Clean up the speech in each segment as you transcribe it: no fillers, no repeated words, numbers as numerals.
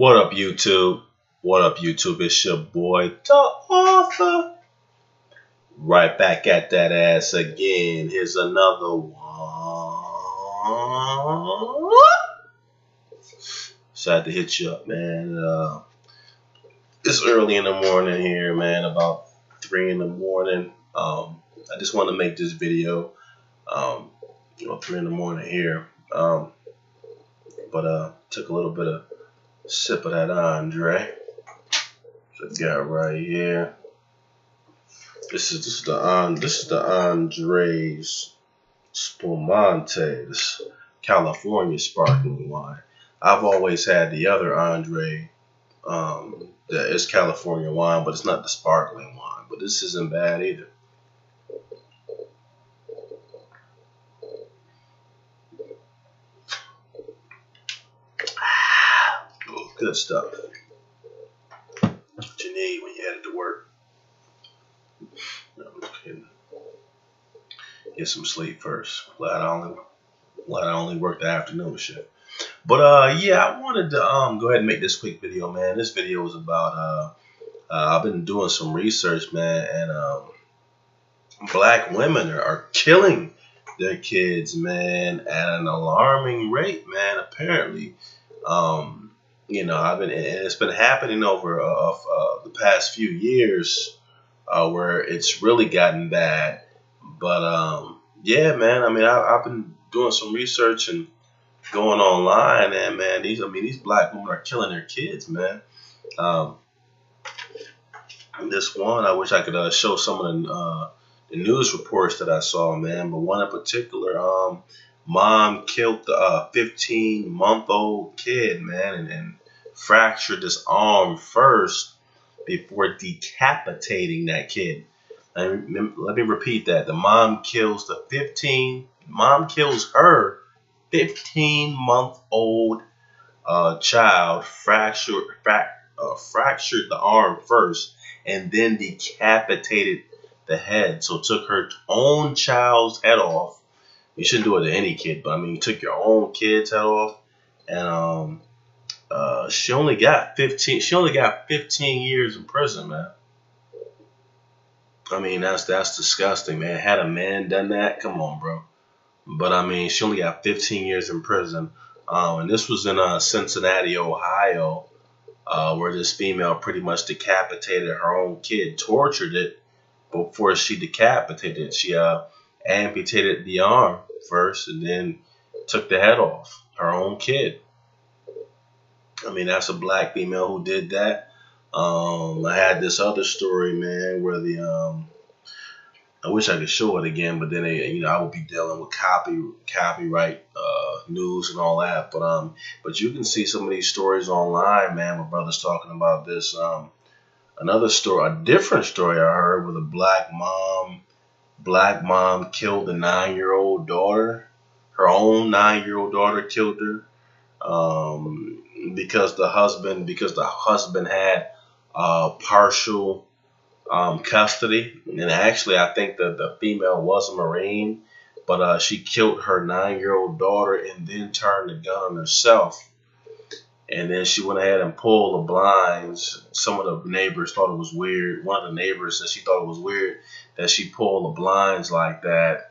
What up, YouTube? What up, YouTube? It's your boy, the author. Right back at that ass again. Here's another one. So I had to hit you up, man. It's early in the morning here, man. About 3 in the morning. I just want to make this video. 3 in the morning here. But took a little bit of sip of that Andre. So I got right here. This is the Andres Spumante, this California sparkling wine. I've always had the other Andre that is California wine, but it's not the sparkling wine. But this isn't bad either. Good stuff. What you need when you headed to work. Get some sleep first. Glad I only work the afternoon shift. But yeah, I wanted to go ahead and make this quick video, man. This video is about I've been doing some research, man, and black women are killing their kids, man, at an alarming rate, man. Apparently, and it's been happening over the past few years, where it's really gotten bad. But yeah, man. I mean, I've been doing some research and going online, and man, these black women are killing their kids, man. This one, I wish I could show some of the news reports that I saw, man. But one in particular, mom killed the 15-month-old kid, man, and fractured his arm first before decapitating that kid. Let me repeat that. The mom kills her 15-month-old child, fractured the arm first, and then decapitated the head. So took her own child's head off. You shouldn't do it to any kid, but I mean, you took your own kid's head off, and she only got 15 years in prison, man. I mean, that's disgusting, man. Had a man done that, come on, bro. But I mean, she only got 15 years in prison. And this was in Cincinnati, Ohio, where this female pretty much decapitated her own kid, tortured it before she decapitated it. She amputated the arm first and then took the head off her own kid. I mean, that's a black female who did that. I had this other story, man, where I wish I could show it again, but then I would be dealing with copyright news and all that. But you can see some of these stories online, man. My brother's talking about this. Another story, a different story I heard, where the black mom killed a 9-year-old daughter. Her own 9-year-old daughter killed her. Because the husband had partial custody, and actually I think that the female was a Marine, but she killed her 9-year-old daughter and then turned the gun on herself. And then she went ahead and pulled the blinds. Some of the neighbors thought it was weird. One of the neighbors said she thought it was weird that she pulled the blinds like that.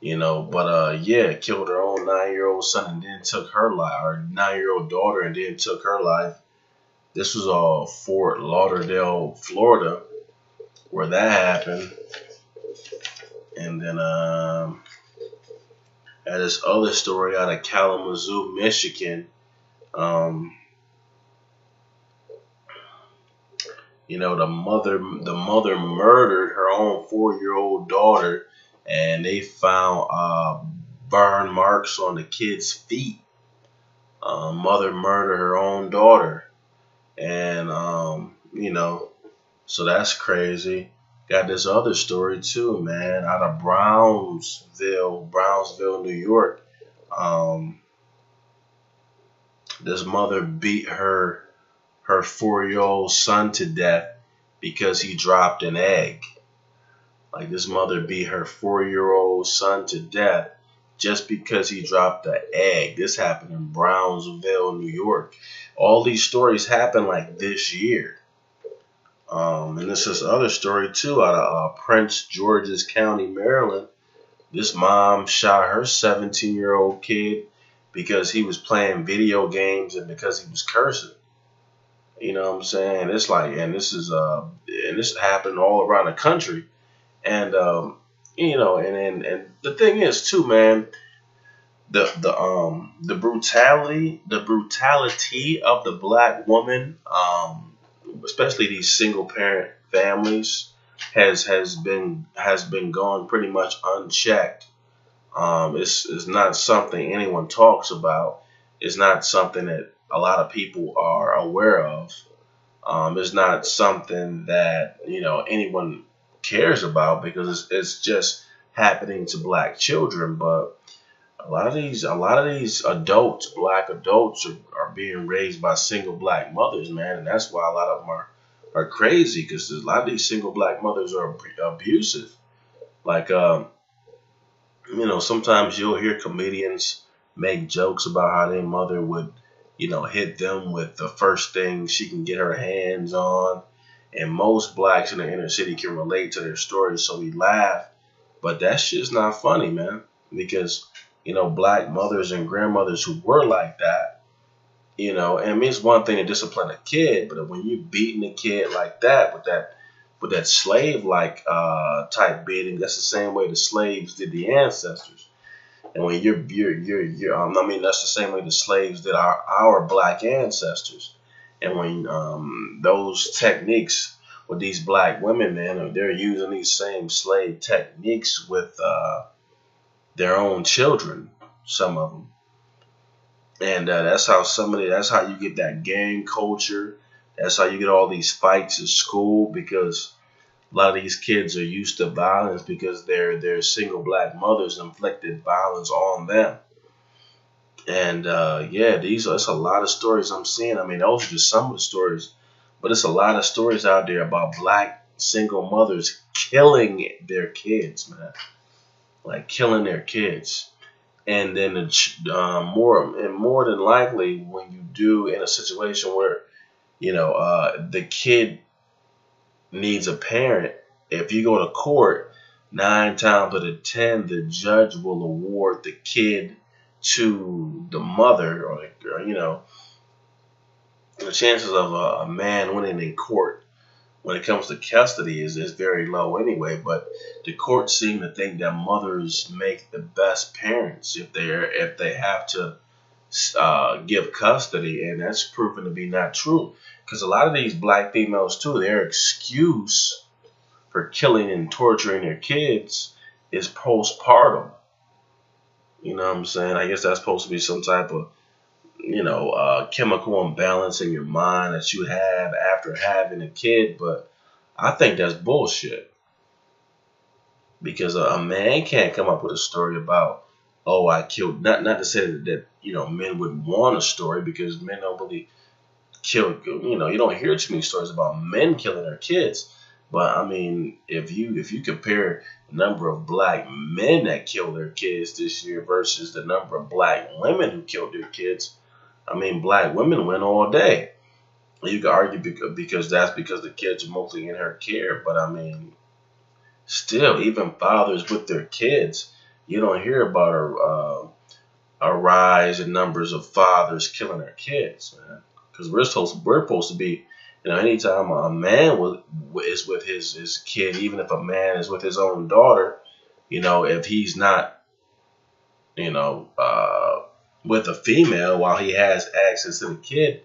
But yeah, killed her own 9-year-old son and then took her life, or 9-year-old daughter, and then took her life. This was all Fort Lauderdale, Florida, where that happened. And then had this other story out of Kalamazoo, Michigan. The mother murdered her own 4-year-old daughter. And they found burn marks on the kid's feet. Mother murdered her own daughter. And, so that's crazy. Got this other story too, man, out of Brownsville, New York. This mother beat her 4-year-old son to death because he dropped an egg. Like, this mother beat her 4-year-old son to death just because he dropped an egg. This happened in Brownsville, New York. All these stories happen like this year. And this is other story too out of Prince George's County, Maryland. This mom shot her 17-year-old kid because he was playing video games and because he was cursing. You know what I'm saying? It's like, and this happened all around the country. And and the thing is too, man, the brutality of the black woman, especially these single parent families, has been gone pretty much unchecked. It's not something anyone talks about. It's not something that a lot of people are aware of. It's not something that anyone cares about because it's just happening to black children. But a lot of these adults, black adults, are being raised by single black mothers, man, and that's why a lot of them are crazy because a lot of these single black mothers are abusive. Like, sometimes you'll hear comedians make jokes about how their mother would, hit them with the first thing she can get her hands on. And most blacks in the inner city can relate to their stories, so we laugh. But that shit's not funny, man. Because, black mothers and grandmothers who were like that, and I mean, it's one thing to discipline a kid, but when you beating a kid like that with that slave like type beating, that's the same way the slaves did the ancestors. And when I mean, that's the same way the slaves did our black ancestors. And when those techniques with these black women, man, they're using these same slave techniques with their own children, some of them. And that's how you get that gang culture. That's how you get all these fights at school because a lot of these kids are used to violence because their single black mothers inflicted violence on them. And it's a lot of stories I'm seeing. I mean, those are just some of the stories, but it's a lot of stories out there about black single mothers killing their kids, man, like killing their kids. And then more than likely, when you do in a situation where the kid needs a parent, if you go to court, 9 times out of 10, the judge will award the kid to the mother, or the chances of a man winning in court when it comes to custody is very low anyway. But the courts seem to think that mothers make the best parents if they have to give custody, and that's proven to be not true. Because a lot of these black females too, their excuse for killing and torturing their kids is postpartum. You know what I'm saying? I guess that's supposed to be some type of chemical imbalance in your mind that you have after having a kid, but I think that's bullshit because a man can't come up with a story about, oh, I killed. Not to say that men would want a story because men don't really kill. You don't hear too many stories about men killing their kids. But I mean, if you compare the number of black men that killed their kids this year versus the number of black women who killed their kids, I mean, black women win all day. You could argue because that's because the kids are mostly in her care. But I mean, still, even fathers with their kids, you don't hear about a rise in numbers of fathers killing their kids, man. Because we're supposed to be, anytime a man is with his kid, even if a man is with his own daughter, if he's not, with a female while he has access to the kid,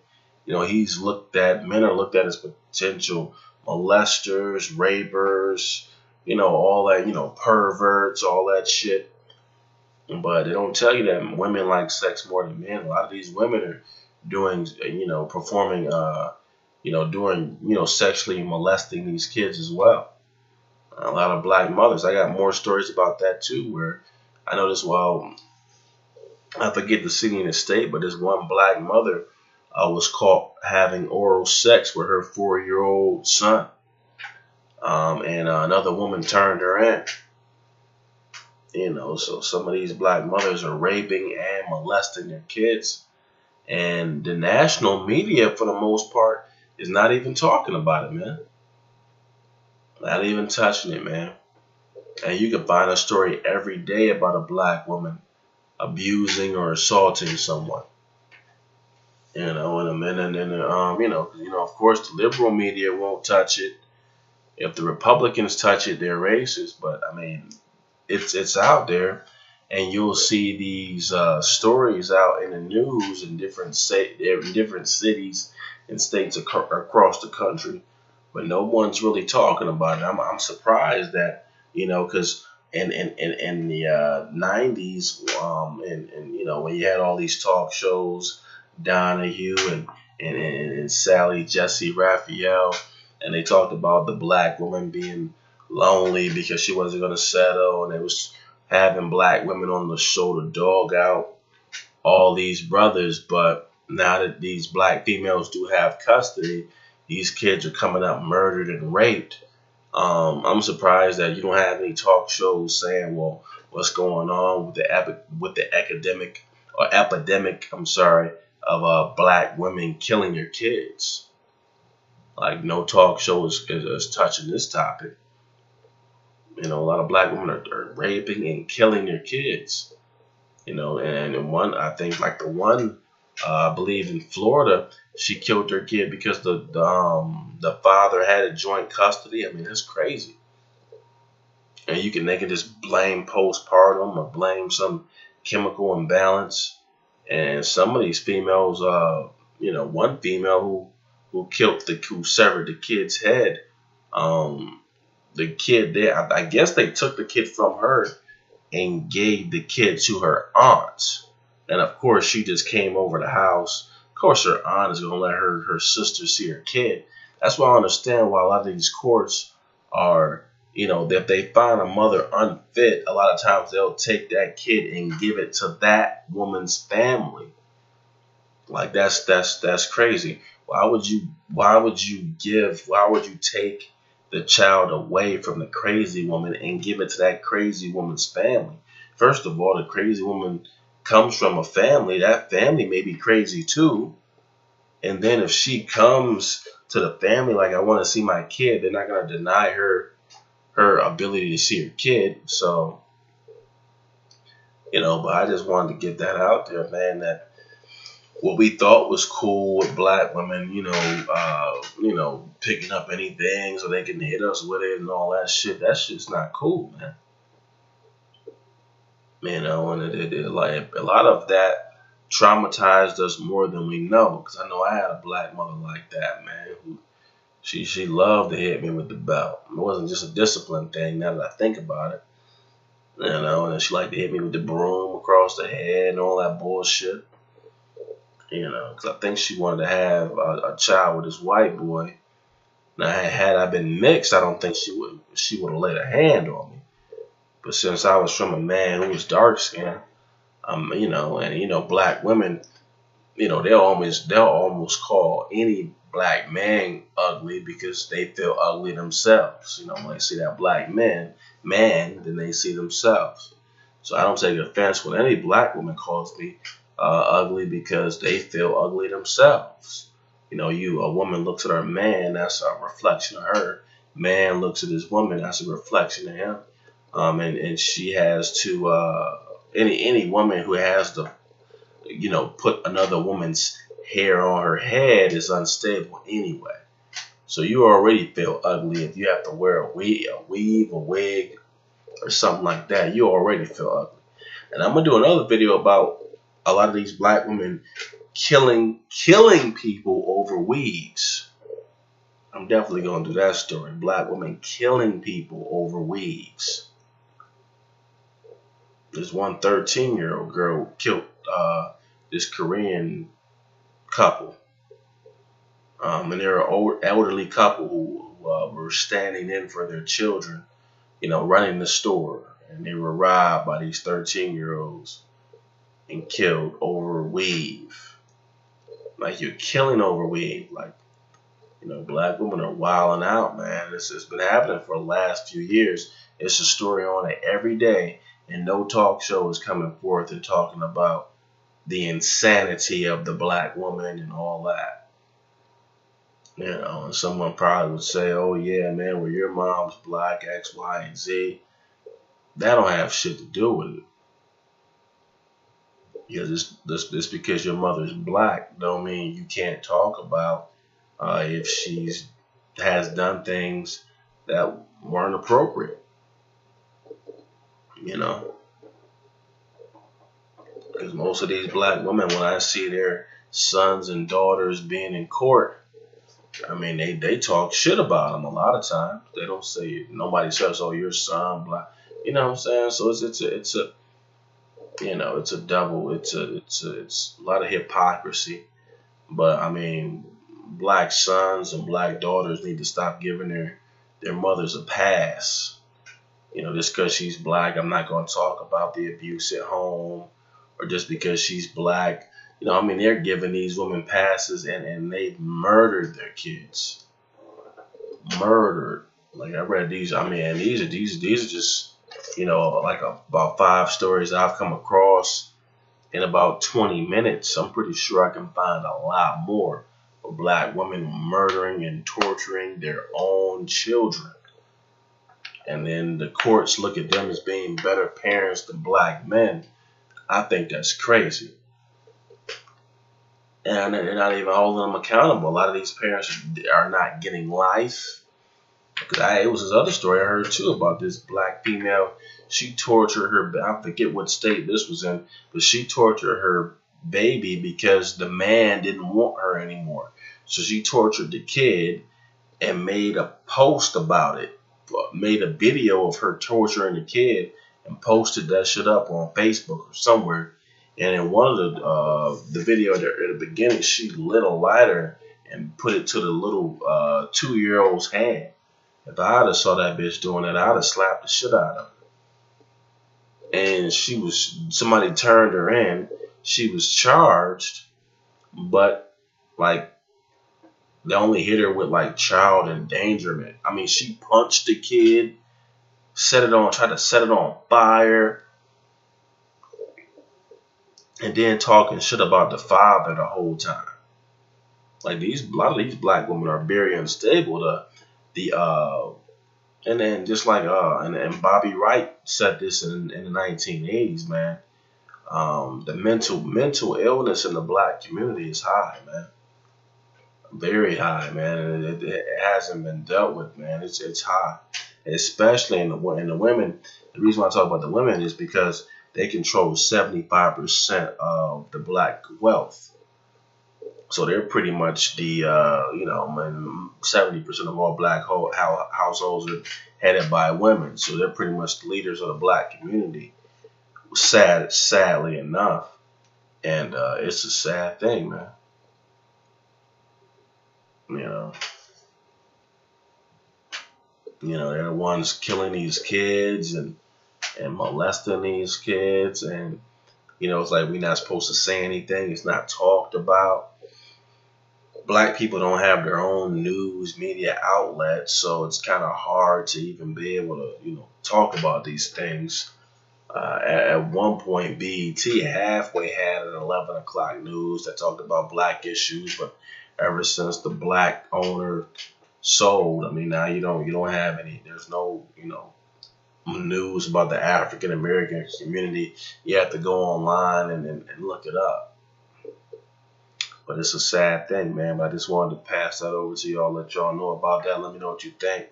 men are looked at as potential molesters, rapers, all that, perverts, all that shit. But they don't tell you that women like sex more than men. A lot of these women are doing, performing, doing, sexually molesting these kids as well. A lot of black mothers. I got more stories about that too, where I noticed, I forget the city and the state, but this one black mother was caught having oral sex with her 4-year-old son. And another woman turned her in. So some of these black mothers are raping and molesting their kids. And the national media, for the most part, is not even talking about it, man. Not even touching it, man. And you can find a story every day about a black woman abusing or assaulting someone. You know, of course, the liberal media won't touch it. If the Republicans touch it, they're racist. But I mean, it's out there, and you'll see these stories out in the news in different cities and states across the country, but no one's really talking about it. I'm surprised that, because in the 90s, and when you had all these talk shows, Donahue and Sally Jesse Raphael, and they talked about the black woman being lonely because she wasn't going to settle, and it was having black women on the show to dog out all these brothers. But now that these black females do have custody, these kids are coming up murdered and raped. I'm surprised that you don't have any talk shows saying, well, what's going on with the epidemic, of black women killing their kids. Like, no talk show is touching this topic. A lot of black women are raping and killing their kids. And one, I think, like the one, I believe in Florida, she killed her kid because the father had a joint custody. I mean, that's crazy. And they can just blame postpartum or blame some chemical imbalance. And some of these females, one female who severed the kid's head, the kid there, I guess they took the kid from her and gave the kid to her aunt. And of course, she just came over the house. Of course, her aunt is going to let her sister see her kid. That's why I understand why a lot of these courts are, if they find a mother unfit, a lot of times they'll take that kid and give it to that woman's family. Like, that's crazy. Why would you take the child away from the crazy woman and give it to that crazy woman's family? First of all, the crazy woman comes from a family. That family may be crazy too. And then if she comes to the family like, I want to see my kid, they're not going to deny her ability to see her kid. So, but I just wanted to get that out there, man, that what we thought was cool with black women, picking up anything so they can hit us with it and all that shit. That shit's not cool, man. And like a lot of that traumatized us more than we know. Because I know I had a black mother like that, man. Who she loved to hit me with the belt. It wasn't just a discipline thing. Now that I think about it, and she liked to hit me with the broom across the head and all that bullshit. Because I think she wanted to have a child with this white boy. Now, had I been mixed, I don't think she would have laid a hand on me. But since I was from a man who was dark skinned, black women, they'll almost call any black man ugly because they feel ugly themselves. When they see that black man, then they see themselves. So I don't take offense when any black woman calls me ugly because they feel ugly themselves. A woman looks at her man, that's a reflection of her. Man looks at his woman, that's a reflection of him. And she has to, any woman who has to, put another woman's hair on her head is unstable anyway. So you already feel ugly if you have to wear a weave, a wig, or something like that. You already feel ugly. And I'm going to do another video about a lot of these black women killing people over weaves. I'm definitely going to do that story. Black women killing people over weaves. There's one 13-year-old girl killed this Korean couple. And they're an elderly couple who were standing in for their children, running the store. And they were robbed by these 13-year-olds and killed over weave. Like, you're killing over weave. Like, black women are wilding out, man. It's been happening for the last few years. It's a story on it every day. And no talk show is coming forth and talking about the insanity of the black woman and all that. And someone probably would say, oh yeah, man, well your mom's black, X, Y, and Z. That don't have shit to do with it. Just because your mother's black don't mean you can't talk about if she's has done things that weren't appropriate. Because most of these black women, when I see their sons and daughters being in court, I mean, they talk shit about them a lot of times. They don't say, nobody says, oh, your son, black. You know what I'm saying? So it's a double, it's a lot of hypocrisy. But I mean, black sons and black daughters need to stop giving their mothers a pass. Just because she's black, I'm not going to talk about the abuse at home, or just because she's black. I mean, they're giving these women passes, and they've murdered their kids. Murdered. Like I read these. I mean, these are just like about 5 stories I've come across in about 20 minutes. I'm pretty sure I can find a lot more of black women murdering and torturing their own children. And then the courts look at them as being better parents than black men. I think that's crazy. And they're not even holding them accountable. A lot of these parents are not getting life. Because it was this other story I heard too about this black female. She tortured her, I forget what state this was in, but she tortured her baby because the man didn't want her anymore. So she tortured the kid and made a post about it. Made a video of her torturing the kid and posted that shit up on Facebook or somewhere. And in one of the video at the beginning, she lit a lighter and put it to the little 2-year-old's hand. If I'd have saw that bitch doing that, I'd have slapped the shit out of her. And somebody turned her in. She was charged, but like they only hit her with like child endangerment. I mean, she punched the kid, tried to set it on fire, and then talking shit about the father the whole time. Like a lot of these black women are very unstable. And then just like and Bobby Wright said this in the 1980s, man. The mental illness in the black community is high, man. Very high, man. And it hasn't been dealt with, man. It's high, especially in the women. The reason why I talk about the women is because they control 75% of the black wealth. So they're pretty much the 70% of all black households are headed by women. So they're pretty much the leaders of the black community. Sadly enough, and it's a sad thing, man. They're the ones killing these kids and molesting these kids, and it's like we're not supposed to say anything. It's not talked about. Black people don't have their own news media outlets, so it's kind of hard to even be able to talk about these things. At one point, BET halfway had an 11 o'clock news that talked about black issues, but ever since the black owner sold, I mean, now you don't have any. There's no news about the African American community. You have to go online and look it up. But it's a sad thing, man. But I just wanted to pass that over to y'all, let y'all know about that. Let me know what you think.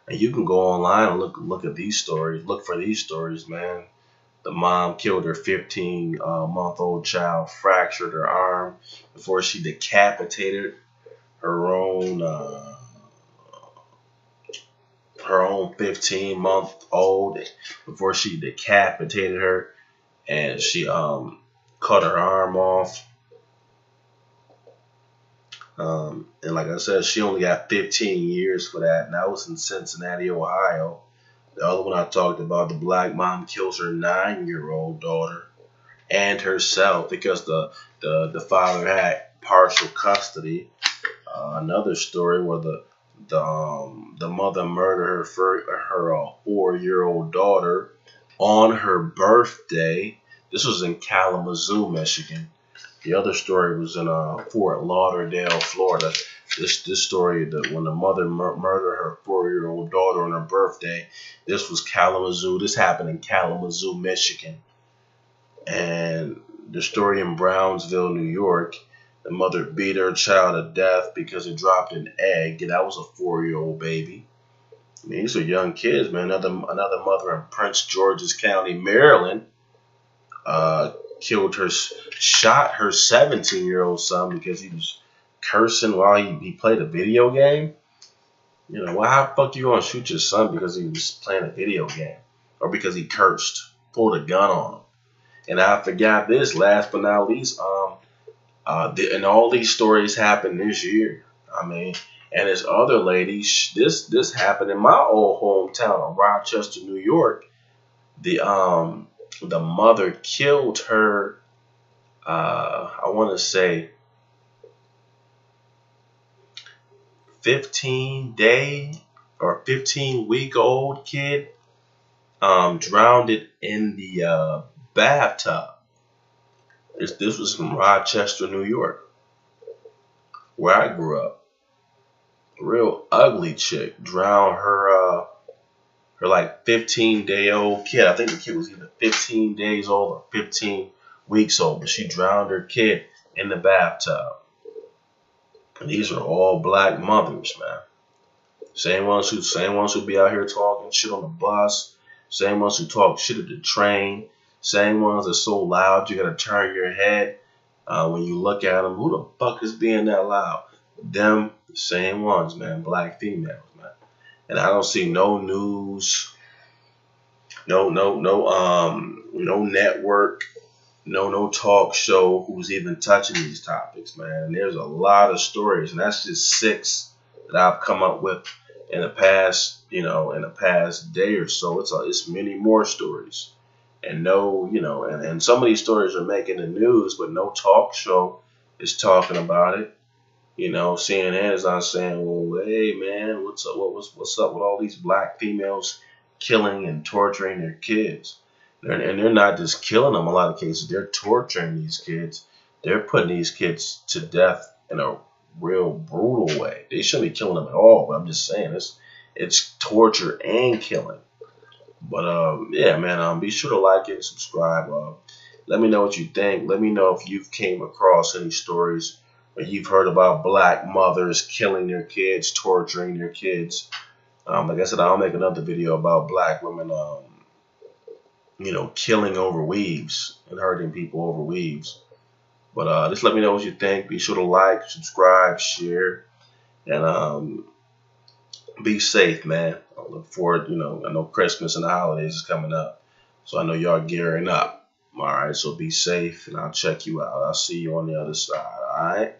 And you can go online and look at these stories. Look for these stories, man. The mom killed her 15-month-old child, fractured her arm before she decapitated her own 15-month-old before she decapitated her, and she cut her arm off. And like I said, she only got 15 years for that, and that was in Cincinnati, Ohio. The other one I talked about, the black mom kills her 9-year-old daughter and herself because the father had partial custody. Another story where the mother murdered her 4-year-old daughter on her birthday. This was in Kalamazoo, Michigan. The other story was in Fort Lauderdale, Florida. This story, that when the mother murdered her 4-year-old daughter on her birthday. This was Kalamazoo. This happened in Kalamazoo, Michigan. And the story in Brownsville, New York. The mother beat her child to death because it dropped an egg. And that was a 4-year-old baby. I mean, these are young kids, man. Another mother in Prince George's County, Maryland, shot her 17-year-old son because he was cursing while he played a video game. You know, well, how the fuck you gonna shoot your son because he was playing a video game or because he cursed, pulled a gun on him? And I forgot this, last but not least, and all these stories happened this year. I mean, and this other lady, this happened in my old hometown of Rochester, New York. The mother killed her, I want to say 15-day or 15-week-old kid, drowned it in the bathtub. This was from Rochester, New York, where I grew up. A real ugly chick drowned her like 15-day-old kid. I think the kid was either 15 days old or 15 weeks old, but she drowned her kid in the bathtub. And these are all black mothers, man. Same ones who be out here talking shit on the bus. Same ones who talk shit at the train. Same ones that are so loud you gotta turn your head when you look at them. Who the fuck is being that loud? Them, the same ones, man. Black females, man. And I don't see no news, no network, no talk show who's even touching these topics, man. And there's a lot of stories, and that's just 6 that I've come up with in the past, in the past day or so. It's many more stories, and and some of these stories are making the news, but no talk show is talking about it. CNN is not saying, well, hey man, what's up? What's up with all these black females killing and torturing their kids? And they're not just killing them. In a lot of cases, they're torturing these kids. They're putting these kids to death in a real brutal way. They shouldn't be killing them at all. But I'm just saying, it's torture and killing. But yeah, man. Be sure to like and subscribe. Let me know what you think. Let me know if you've came across any stories or you've heard about black mothers killing their kids, torturing their kids. Like I said, I'll make another video about black women, killing over weaves and hurting people over weaves. But just let me know what you think. Be sure to like, subscribe, share, and be safe, man. I look forward, I know Christmas and the holidays is coming up, so I know y'all gearing up. All right, so be safe, and I'll check you out. I'll see you on the other side, all right?